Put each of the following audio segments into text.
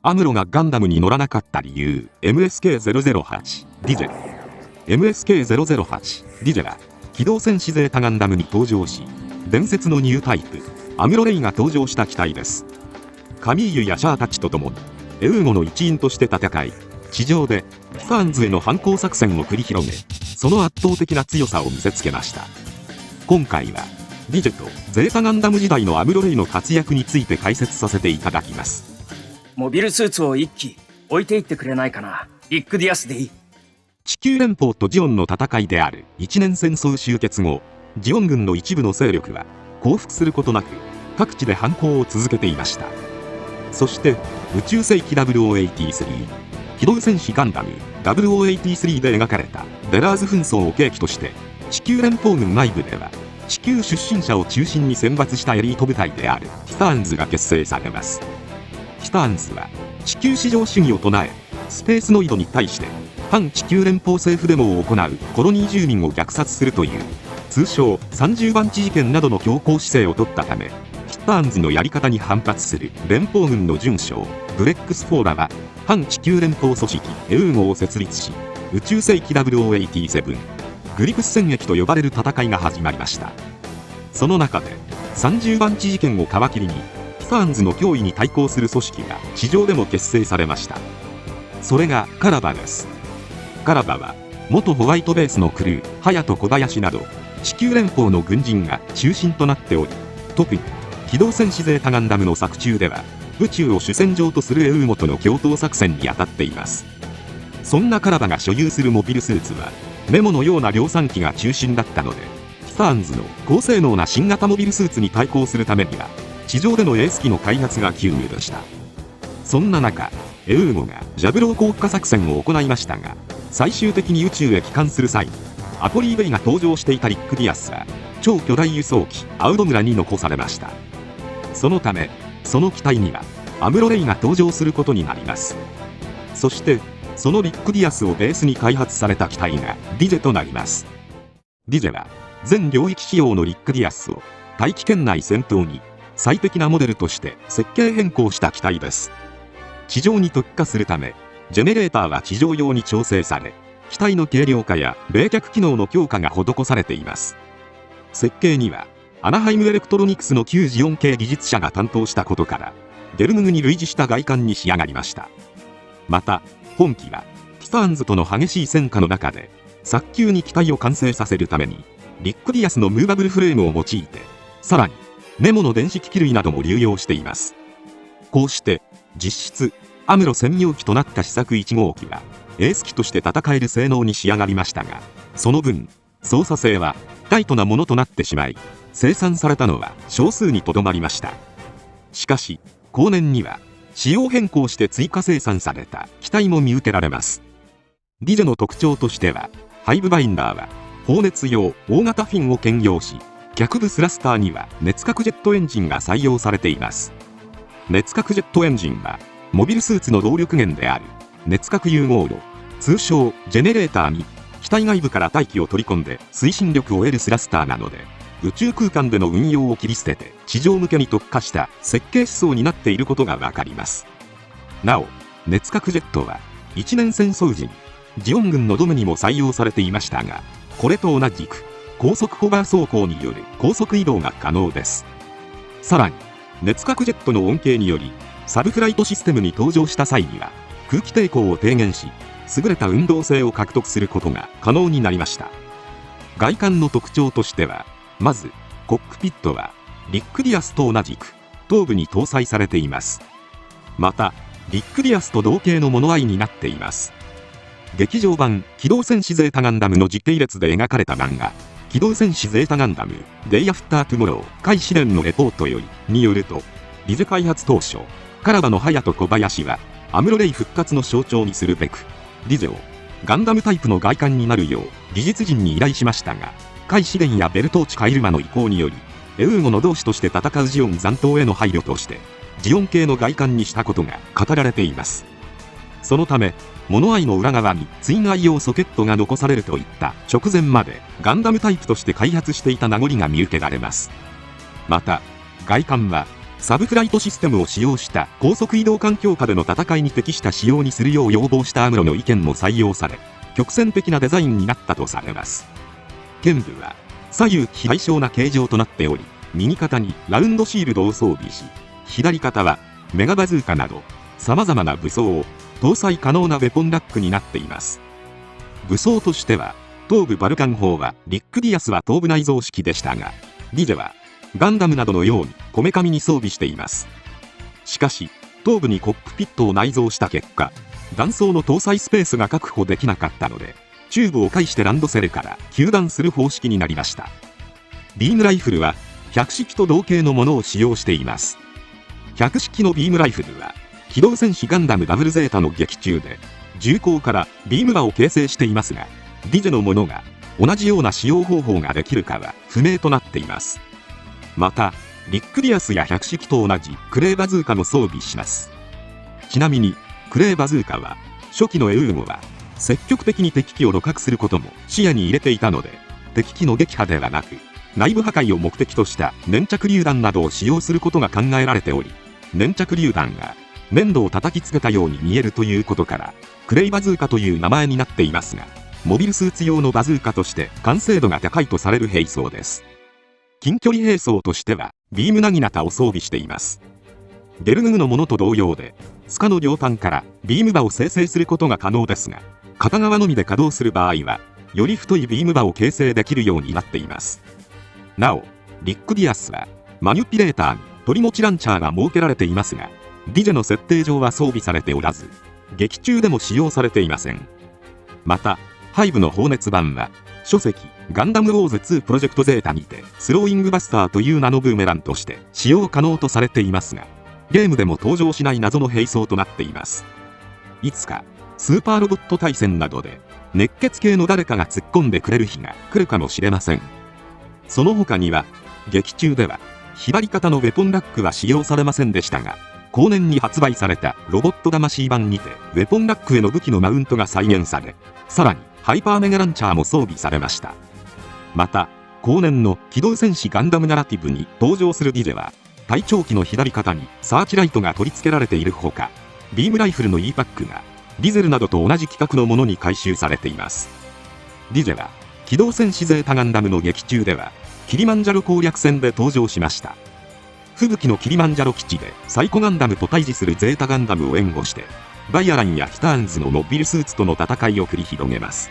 アムロがガンダムに乗らなかった理由。 MSK008 ディゼ。 MSK008 ディゼは機動戦士ゼータガンダムに登場し、伝説のニュータイプアムロレイが登場した機体です。カミーユやシャアたちと共にエウーゴの一員として戦い、地上でティファーンズへの反抗作戦を繰り広げ、その圧倒的な強さを見せつけました。今回はディジェとゼータガンダム時代のアムロレイの活躍について解説させていただきます。モビルスーツを1機置いていってくれないかな。リック・ディアスでいい。地球連邦とジオンの戦いである一年戦争終結後、ジオン軍の一部の勢力は降伏することなく各地で反攻を続けていました。そして宇宙世紀0083機動戦士ガンダム0083で描かれたベラーズ紛争を契機として、地球連邦軍内部では地球出身者を中心に選抜したエリート部隊であるティターンズが結成されます。ティターンズは地球至上主義を唱え、スペースノイドに対して反地球連邦政府デモを行うコロニー住民を虐殺するという通称30番地事件などの強硬姿勢を取ったため、ティターンズのやり方に反発する連邦軍の准将ブレックス・フォーラは反地球連邦組織エウーゴを設立し、宇宙世紀0087グリプス戦役と呼ばれる戦いが始まりました。その中で30番地事件を皮切りにティファーンズの脅威に対抗する組織が地上でも結成されました。それがカラバです。カラバは元ホワイトベースのクルーハヤト小林など地球連邦の軍人が中心となっており、特に機動戦士ゼータガンダムの作中では宇宙を主戦場とするエウーゴとの共闘作戦に当たっています。そんなカラバが所有するモビルスーツはメモのような量産機が中心だったので、ティファーンズの高性能な新型モビルスーツに対抗するためには地上でのエース機の開発が急務でした。そんな中、エウーゴがジャブロー降下作戦を行いましたが、最終的に宇宙へ帰還する際、アポリー・ベイが登場していたリック・ディアスは超巨大輸送機アウド村に残されました。そのためその機体にはアムロレイが登場することになります。そしてそのリック・ディアスをベースに開発された機体がディゼとなります。ディゼは全領域仕様のリック・ディアスを大気圏内戦闘に最適なモデルとして設計変更した機体です。地上に特化するためジェネレーターは地上用に調整され、機体の軽量化や冷却機能の強化が施されています。設計にはアナハイムエレクトロニクスの旧ジオン系技術者が担当したことから、ゲルムグに類似した外観に仕上がりました。また本機はティファーンズとの激しい戦火の中で早急に機体を完成させるためにリック・ディアスのムーバブルフレームを用いて、さらにネモの電子機器類なども流用しています。こうして実質アムロ専用機となった試作1号機はエース機として戦える性能に仕上がりましたが、その分操作性はタイトなものとなってしまい、生産されたのは少数にとどまりました。しかし後年には仕様変更して追加生産された機体も見受けられます。ディゼの特徴としては、ハイブバインダーは放熱用大型フィンを兼用し、脚部スラスターには熱核ジェットエンジンが採用されています。熱核ジェットエンジンはモビルスーツの動力源である熱核融合炉、通称ジェネレーターに機体外部から大気を取り込んで推進力を得るスラスターなので、宇宙空間での運用を切り捨てて地上向けに特化した設計思想になっていることがわかります。なお熱核ジェットは一年戦争時にジオン軍のドムにも採用されていましたが、これと同じく高速ホバー走行による高速移動が可能です。さらに熱核ジェットの恩恵によりサブフライトシステムに登場した際には空気抵抗を低減し、優れた運動性を獲得することが可能になりました。外観の特徴としては、まずコックピットはリック・ディアスと同じく頭部に搭載されています。またリック・ディアスと同型の物合いになっています。劇場版機動戦士ゼータガンダムの時系列で描かれた漫画機動戦士ゼータガンダムデイアフタートゥモロー開始年のレポートによると、ディゼ開発当初カラバのハヤト小林はアムロレイ復活の象徴にするべくディゼをガンダムタイプの外観になるよう技術陣に依頼しましたが、カイ・シレンやベルトーチ・カイルマの意向によりエウーゴの同志として戦うジオン残党への配慮としてジオン系の外観にしたことが語られています。そのため物合いの裏側にツインアイ用ソケットが残されるといった直前までガンダムタイプとして開発していた名残が見受けられます。また外観はサブフライトシステムを使用した高速移動環境下での戦いに適した仕様にするよう要望したアムロの意見も採用され、曲線的なデザインになったとされます。剣部は左右非対称な形状となっており、右肩にラウンドシールドを装備し、左肩はメガバズーカなど様々な武装を搭載可能なウェポンラックになっています。武装としては、頭部バルカン砲はリック・ディアスは頭部内蔵式でしたが、ディジェはガンダムなどのようにこめかみに装備しています。しかし、頭部にコックピットを内蔵した結果、弾倉の搭載スペースが確保できなかったので、チューブを介してランドセルから給弾する方式になりました。ビームライフルは100式と同型のものを使用しています。100式のビームライフルは、機動戦士ガンダムダブルゼータの劇中で、銃口からビーム刃を形成していますが、ディジェのものが同じような使用方法ができるかは不明となっています。また、リック・ディアスや100式と同じクレーバズーカも装備します。ちなみに、クレーバズーカは、初期のエウーゴは、積極的に敵機を露獲することも視野に入れていたので、敵機の撃破ではなく、内部破壊を目的とした粘着榴弾などを使用することが考えられており、粘着榴弾が粘土を叩きつけたように見えるということから、クレイバズーカという名前になっていますが、モビルスーツ用のバズーカとして完成度が高いとされる兵装です。近距離兵装としては、ビームナギナタを装備しています。ゲルヌグのものと同様で、スカの両端からビーム刃を生成することが可能ですが、片側のみで稼働する場合は、より太いビーム刃を形成できるようになっています。なお、リック・ディアスは、マニュピレーターに取り持ちランチャーが設けられていますが、ディジェの設定上は装備されておらず、劇中でも使用されていません。また、ハイブの放熱板は、書籍ガンダムウォーズ2プロジェクトゼータにてスローイングバスターという名のブーメランとして使用可能とされていますが、ゲームでも登場しない謎の兵装となっています。いつかスーパーロボット対戦などで熱血系の誰かが突っ込んでくれる日が来るかもしれません。その他には、劇中では左肩のウェポンラックは使用されませんでしたが、後年に発売されたロボット魂版にてウェポンラックへの武器のマウントが再現され、さらにハイパーメガランチャーも装備されました。また、後年の機動戦士ガンダムナラティブに登場するディジェは、隊長機の左肩にサーチライトが取り付けられているほか、ビームライフルの E パックがディゼルなどと同じ規格のものに改修されています。ディジェは、機動戦士ゼータガンダムの劇中では、キリマンジャロ攻略戦で登場しました。吹雪のキリマンジャロ基地でサイコガンダムと対峙するゼータガンダムを援護して、バイアランやティターンズのモビルスーツとの戦いを繰り広げます。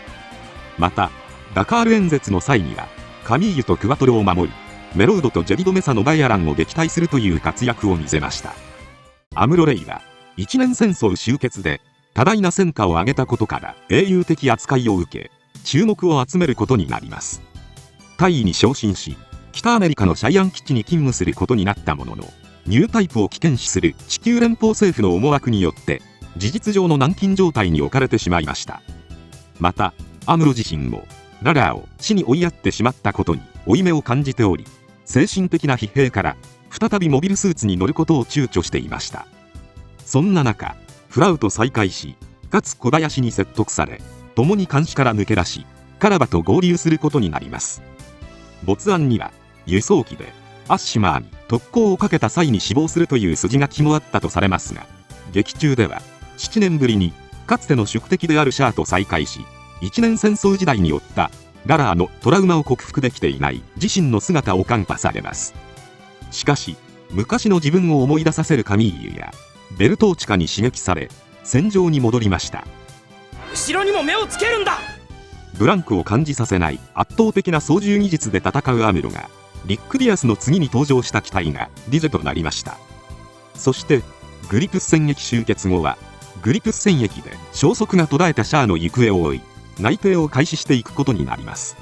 また、ダカール演説の際には、カミーユとクワトロを守り、メロードとジェリドメサのバイアランを撃退するという活躍を見せました。アムロレイは、一年戦争終結で、多大な戦果を上げたことから英雄的扱いを受け、注目を集めることになります。大尉に昇進し、北アメリカのシャイアン基地に勤務することになったものの、ニュータイプを危険視する地球連邦政府の思惑によって、事実上の軟禁状態に置かれてしまいました。また、アムロ自身も、ララーを死に追いやってしまったことに負い目を感じており、精神的な疲弊から、再びモビルスーツに乗ることを躊躇していました。そんな中、フラウと再会し、かつ小林に説得され、共に監視から抜け出し、カラバと合流することになります。没案には、輸送機で、アッシマーに特攻をかけた際に死亡するという筋書きもあったとされますが、劇中では、7年ぶりに、かつての宿敵であるシャアと再会し、一年戦争時代に負ったララーのトラウマを克服できていない自身の姿を看破されます。しかし、昔の自分を思い出させるカミーユやベルトーチカに刺激され、戦場に戻りました。後ろにも目をつけるんだ。ブランクを感じさせない圧倒的な操縦技術で戦うアムロが、リック・ディアスの次に登場した機体がディジェとなりました。そして、グリプス戦役終結後は、グリプス戦役で消息が途絶えたシャアの行方を追い、内偵を開始していくことになります。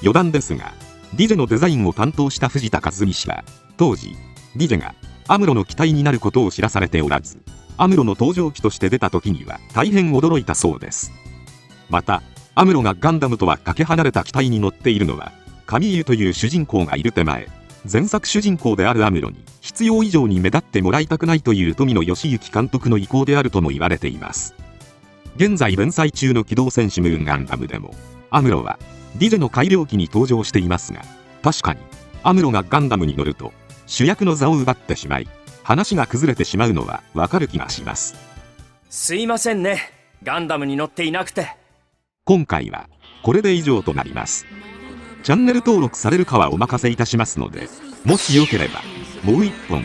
余談ですが、ディジェのデザインを担当した藤田和美氏は、当時、ディジェがアムロの機体になることを知らされておらず、アムロの登場機として出た時には大変驚いたそうです。また、アムロがガンダムとはかけ離れた機体に乗っているのは、カミーユという主人公がいる手前、前作主人公であるアムロに必要以上に目立ってもらいたくないという富野義行監督の意向であるとも言われています。現在連載中の機動戦士ムーンガンダムでも、アムロはディジェの改良機に登場していますが、確かにアムロがガンダムに乗ると主役の座を奪ってしまい、話が崩れてしまうのはわかる気がします。すいませんね、ガンダムに乗っていなくて。今回はこれで以上となります。チャンネル登録されるかはお任せいたしますので、もしよければもう一本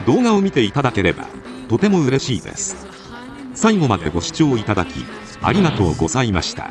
動画を見ていただければとても嬉しいです。最後までご視聴いただきありがとうございました。